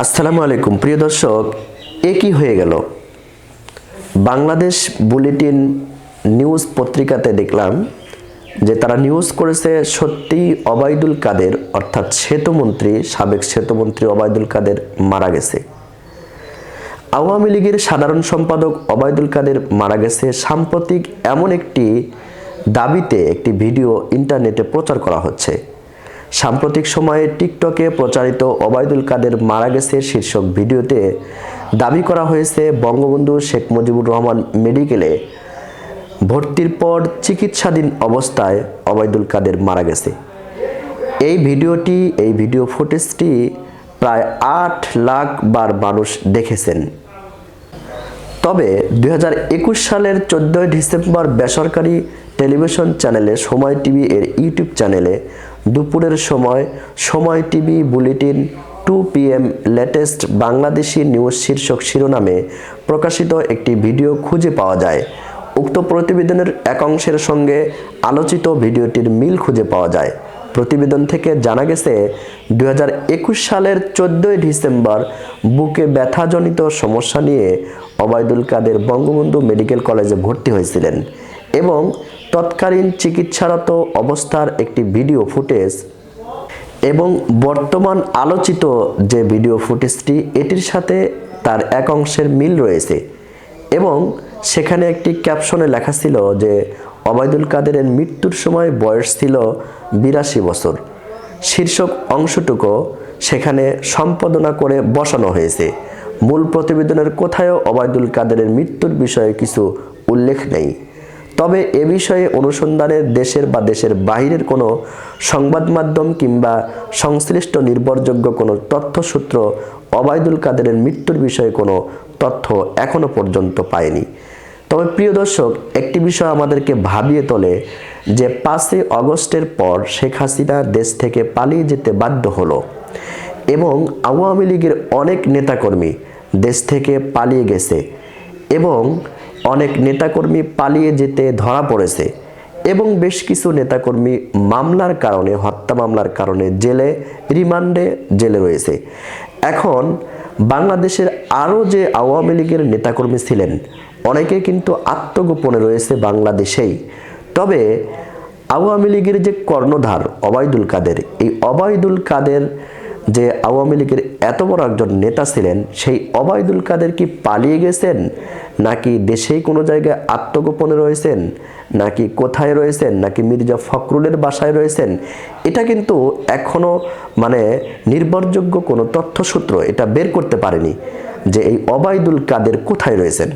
আসসালামু আলাইকুম প্রিয় দর্শক, কি হয়ে গেল? বাংলাদেশ বুলেটিন নিউজ পত্রিকাতে দেখলাম যে তারা নিউজ করেছে সত্যি ওবায়দুল কাদের অর্থাৎ সাবেক সেতুমন্ত্রী ওবায়দুল কাদের মারা গেছে। আওয়ামী লীগের সাধারণ সম্পাদক ওবায়দুল কাদের মারা গেছে। সাম্প্রতিক এমন একটি দাবিতে একটি ভিডিও ইন্টারনেটে প্রচার করা হচ্ছে। সাম্প্রতিক সময়ে টিকটকে প্রচারিত ওবায়দুল কাদের মারা গেছে শীর্ষক ভিডিওতে দাবি করা হয়েছে বঙ্গবন্ধু শেখ মুজিবুর রহমান মেডিকেলে ভর্তির পর চিকিৎসাধীন অবস্থায় ওবায়দুল কাদের মারা গেছে। এই ভিডিও ফুটেজটি প্রায় 8 লাখ বার মানুষ দেখেছেন। তবে 2021 সালের 14 ডিসেম্বর বেসরকারি টেলিভিশন চ্যানেলে সময় টিভি এর ইউটিউব চ্যানেলে দুপুরের সময় TV bulletin 2 PM latest Bangladeshi news শীর্ষক শিরোনামে প্রকাশিত একটি ভিডিও খুঁজে পাওয়া যায়। উক্ত প্রতিবেদনের এক অংশের সঙ্গে আলোচিত ভিডিওটির মিল খুঁজে পাওয়া যায়। প্রতিবেদন থেকে জানা গেছে 2021 সালের 14 ডিসেম্বর বুকে ব্যথাজনিত সমস্যা নিয়ে ওবায়দুল কাদের বঙ্গবন্ধু মেডিকেল কলেজে ভর্তি হয়েছিলেন এবং তৎকালীন চিকিৎসারত অবস্থার একটি ভিডিও ফুটেজ এবং বর্তমান আলোচিত যে ভিডিও ফুটেজটি এটির সাথে তার এক অংশের মিল রয়েছে এবং সেখানে একটি ক্যাপশনে লেখা ছিল যে ওবায়দুল কাদেরের মৃত্যুর সময় বয়স ছিল 82 বছর। শীর্ষক অংশটুকু সেখানে সম্পাদনা করে বসানো হয়েছে। মূল প্রতিবেদনের কোথাও ওবায়দুল কাদেরের মৃত্যুর বিষয়ে কিছু উল্লেখ নেই। তবে এ বিষয়ে অনুসন্ধানের দেশের বা দেশের বাইরের কোনো সংবাদ মাধ্যম কিংবা সংশ্লিষ্ট নির্ভরযোগ্য কোনো তথ্যসূত্র ওবায়দুল কাদেরের মৃত্যুর বিষয়ে কোনো তথ্য এখনো পর্যন্ত পায়নি। তবে প্রিয় দর্শক, একটি বিষয় আমাদেরকে ভাবিয়ে তোলে যে 5 আগস্টের পর শেখ হাসিনা দেশ থেকে পালিয়ে যেতে বাধ্য হলো এবং আওয়ামী লীগের অনেক নেতাকর্মী দেশ থেকে পালিয়ে গেছে এবং অনেক নেতাকর্মী পালিয়ে যেতে ধরা পড়েছে এবং বেশ কিছু নেতাকর্মী মামলার কারণে, হত্যা মামলার কারণে রিমান্ডে জেলে রয়েছে। এখন বাংলাদেশের আরও যে আওয়ামী লীগের নেতাকর্মী ছিলেন অনেকে কিন্তু আত্মগোপনে রয়েছে বাংলাদেশেই। তবে আওয়ামী লীগের যে কর্ণধার ওবায়দুল কাদের, এই ওবায়দুল কাদের যে আওয়ামী লীগের এত বড় একজন নেতা ছিলেন, সেই ওবায়দুল কাদের কি পালিয়ে গেছেন নাকি দেশেই কোনো জায়গায় আত্মগোপনে রয়েছেন নাকি কোথায় রয়েছেন নাকি মির্জা ফখরুলের বাসায় রয়েছেন, এটা কিন্তু এখনো নির্ভরযোগ্য কোনো তথ্যসূত্র এটা বের করতে পারেনি যে এই ওবায়দুল কাদের কোথায় রয়েছেন।